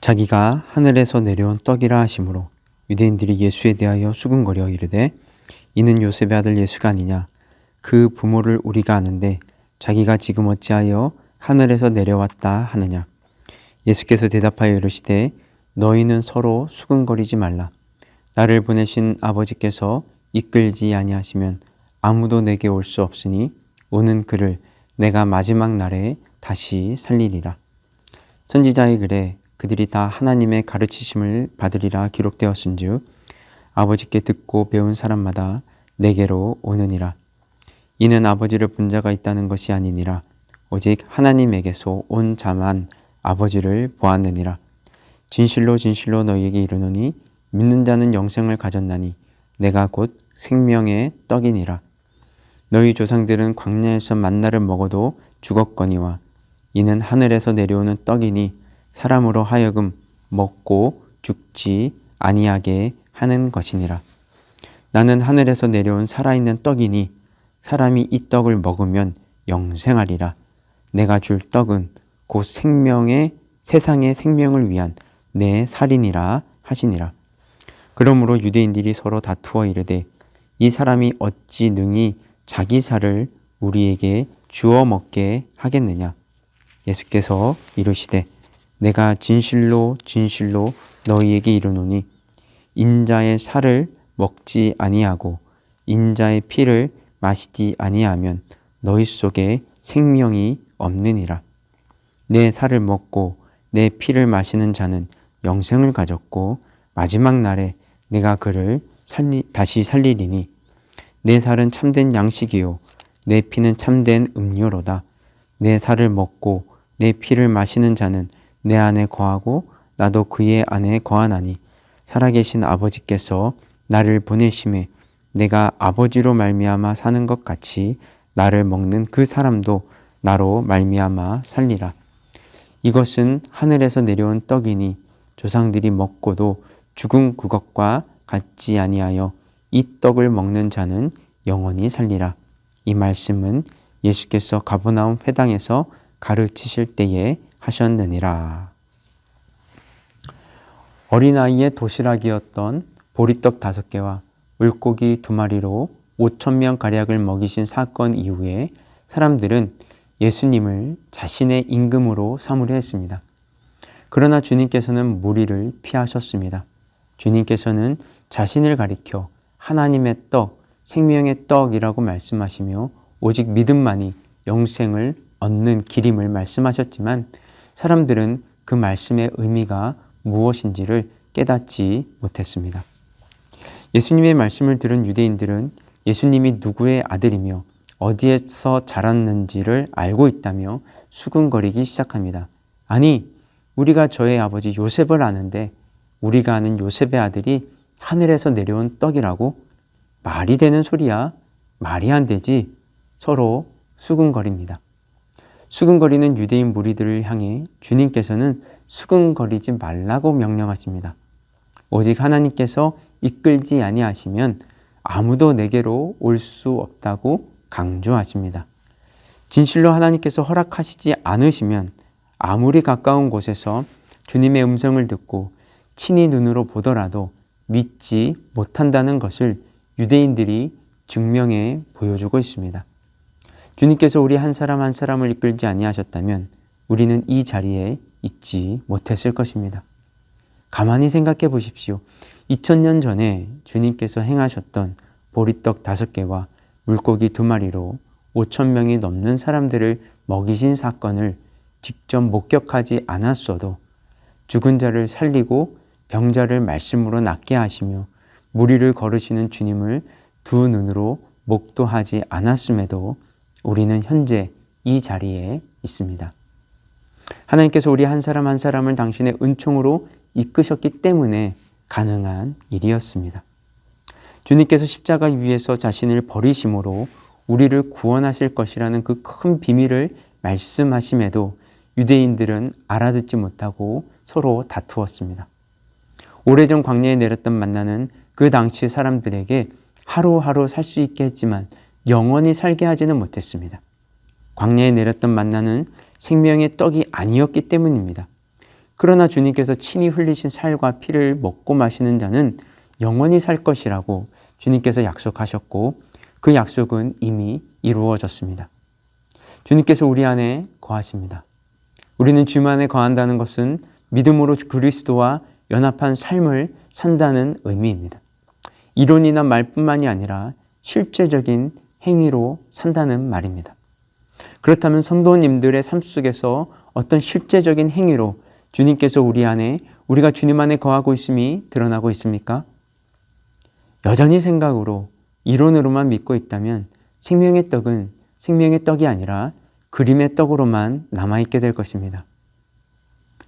자기가 하늘에서 내려온 떡이라 하심으로 유대인들이 예수에 대하여 수군거려 이르되 이는 요셉의 아들 예수가 아니냐. 그 부모를 우리가 아는데 자기가 지금 어찌하여 하늘에서 내려왔다 하느냐. 예수께서 대답하여 이르시되 너희는 서로 수군거리지 말라. 나를 보내신 아버지께서 이끌지 아니하시면 아무도 내게 올 수 없으니 오는 그를 내가 마지막 날에 다시 살리리라. 선지자의 글에 그들이 다 하나님의 가르치심을 받으리라 기록되었은즉 아버지께 듣고 배운 사람마다 내게로 오느니라. 이는 아버지를 본 자가 있다는 것이 아니니라. 오직 하나님에게서 온 자만 아버지를 보았느니라. 진실로 진실로 너희에게 이르노니 믿는 자는 영생을 가졌나니 내가 곧 생명의 떡이니라. 너희 조상들은 광야에서 만나를 먹어도 죽었거니와 이는 하늘에서 내려오는 떡이니 사람으로 하여금 먹고 죽지 아니하게 하는 것이니라. 나는 하늘에서 내려온 살아있는 떡이니 사람이 이 떡을 먹으면 영생하리라. 내가 줄 떡은 곧 세상의 생명을 위한 내 살이니라 하시니라. 그러므로 유대인들이 서로 다투어 이르되 이 사람이 어찌 능히 자기 살을 우리에게 주어 먹게 하겠느냐. 예수께서 이르시되 내가 진실로 진실로 너희에게 이르노니 인자의 살을 먹지 아니하고 인자의 피를 마시지 아니하면 너희 속에 생명이 없느니라. 내 살을 먹고 내 피를 마시는 자는 영생을 가졌고 마지막 날에 내가 그를 다시 살리리니 내 살은 참된 양식이요 내 피는 참된 음료로다. 내 살을 먹고 내 피를 마시는 자는 내 안에 거하고 나도 그의 안에 거하나니 살아계신 아버지께서 나를 보내심에 내가 아버지로 말미암아 사는 것 같이 나를 먹는 그 사람도 나로 말미암아 살리라. 이것은 하늘에서 내려온 떡이니 조상들이 먹고도 죽은 그것과 같지 아니하여 이 떡을 먹는 자는 영원히 살리라. 이 말씀은 예수께서 가버나움 회당에서 가르치실 때에 하셨느니라. 어린아이의 도시락이었던 보리떡 5개와 물고기 2마리로 5,000명 가량을 먹이신 사건 이후에 사람들은 예수님을 자신의 임금으로 삼으려 했습니다. 그러나 주님께서는 무리를 피하셨습니다. 주님께서는 자신을 가리켜 하나님의 떡, 생명의 떡이라고 말씀하시며 오직 믿음만이 영생을 얻는 길임을 말씀하셨지만 사람들은 그 말씀의 의미가 무엇인지를 깨닫지 못했습니다. 예수님의 말씀을 들은 유대인들은 예수님이 누구의 아들이며 어디에서 자랐는지를 알고 있다며 수군거리기 시작합니다. 아니, 우리가 저의 아버지 요셉을 아는데 우리가 아는 요셉의 아들이 하늘에서 내려온 떡이라고? 말이 되는 소리야. 말이 안 되지. 서로 수군거립니다. 수군거리는 유대인 무리들을 향해 주님께서는 수군거리지 말라고 명령하십니다. 오직 하나님께서 이끌지 아니하시면 아무도 내게로 올 수 없다고 강조하십니다. 진실로 하나님께서 허락하시지 않으시면 아무리 가까운 곳에서 주님의 음성을 듣고 친히 눈으로 보더라도 믿지 못한다는 것을 유대인들이 증명해 보여주고 있습니다. 주님께서 우리 한 사람 한 사람을 이끌지 아니하셨다면 우리는 이 자리에 있지 못했을 것입니다. 가만히 생각해 보십시오. 2000년 전에 주님께서 행하셨던 보리떡 5개와 물고기 2마리로 5,000명이 넘는 사람들을 먹이신 사건을 직접 목격하지 않았어도 죽은 자를 살리고 병자를 말씀으로 낫게 하시며 무리를 걸으시는 주님을 두 눈으로 목도하지 않았음에도 우리는 현재 이 자리에 있습니다. 하나님께서 우리 한 사람 한 사람을 당신의 은총으로 이끄셨기 때문에 가능한 일이었습니다. 주님께서 십자가 위에서 자신을 버리심으로 우리를 구원하실 것이라는 그 큰 비밀을 말씀하심에도 유대인들은 알아듣지 못하고 서로 다투었습니다. 오래전 광야에 내렸던 만나는 그 당시 사람들에게 하루하루 살 수 있게 했지만 영원히 살게 하지는 못했습니다. 광야에 내렸던 만나는 생명의 떡이 아니었기 때문입니다. 그러나 주님께서 친히 흘리신 살과 피를 먹고 마시는 자는 영원히 살 것이라고 주님께서 약속하셨고 그 약속은 이미 이루어졌습니다. 주님께서 우리 안에 거하십니다. 우리는 주님 안에 거한다는 것은 믿음으로 그리스도와 연합한 삶을 산다는 의미입니다. 이론이나 말뿐만이 아니라 실제적인 행위로 산다는 말입니다. 그렇다면 성도님들의 삶 속에서 어떤 실제적인 행위로 주님께서 우리 안에, 우리가 주님 안에 거하고 있음이 드러나고 있습니까? 여전히 생각으로, 이론으로만 믿고 있다면 생명의 떡은 생명의 떡이 아니라 그림의 떡으로만 남아있게 될 것입니다.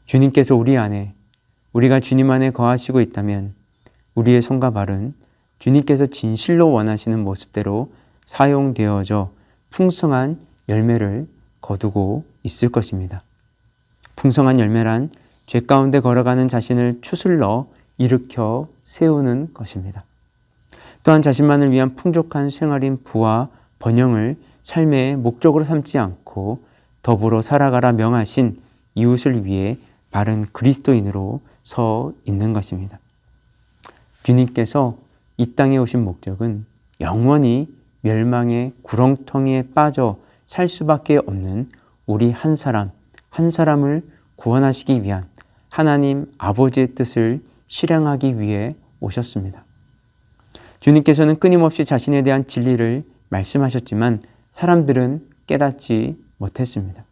주님께서 우리 안에, 우리가 주님 안에 거하시고 있다면 우리의 손과 발은 주님께서 진실로 원하시는 모습대로 사용되어져 풍성한 열매를 거두고 있을 것입니다. 풍성한 열매란 죄 가운데 걸어가는 자신을 추슬러 일으켜 세우는 것입니다. 또한 자신만을 위한 풍족한 생활인 부와 번영을 삶의 목적으로 삼지 않고 더불어 살아가라 명하신 이웃을 위해 바른 그리스도인으로 서 있는 것입니다. 주님께서 이 땅에 오신 목적은 영원히 멸망의 구렁텅이에 빠져 살 수밖에 없는 우리 한 사람 한 사람을 구원하시기 위한 하나님 아버지의 뜻을 실행하기 위해 오셨습니다. 주님께서는 끊임없이 자신에 대한 진리를 말씀하셨지만 사람들은 깨닫지 못했습니다.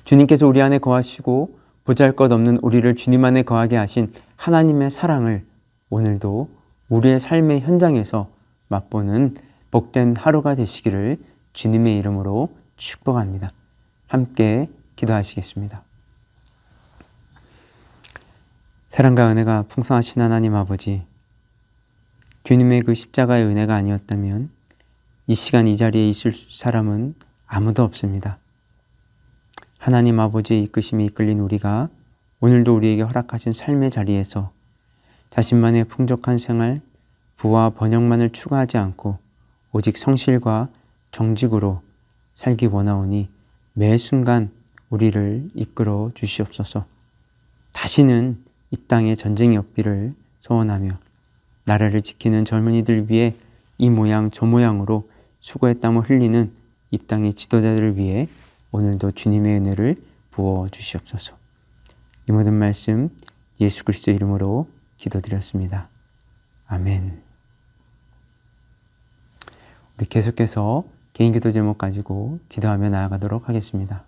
주님께서 우리 안에 거하시고 보잘것없는 우리를 주님 안에 거하게 하신 하나님의 사랑을 오늘도 우리의 삶의 현장에서 맛보는 복된 하루가 되시기를 주님의 이름으로 축복합니다. 함께 기도하시겠습니다. 사랑과 은혜가 풍성하신 하나님 아버지, 주님의 그 십자가의 은혜가 아니었다면 이 시간 이 자리에 있을 사람은 아무도 없습니다. 하나님 아버지의 이끄심에 이끌린 우리가 오늘도 우리에게 허락하신 삶의 자리에서 자신만의 풍족한 생활, 부와 번영만을 추구하지 않고 오직 성실과 정직으로 살기 원하오니 매 순간 우리를 이끌어 주시옵소서. 다시는 이 땅에 전쟁이 없기를 소원하며 나라를 지키는 젊은이들 위해 이 모양 저 모양으로 수고의 땀을 흘리는 이 땅의 지도자들을 위해 오늘도 주님의 은혜를 부어 주시옵소서. 이 모든 말씀 예수 그리스도 이름으로 기도드렸습니다. 아멘. 우리 계속해서 개인 기도 제목 가지고 기도하며 나아가도록 하겠습니다.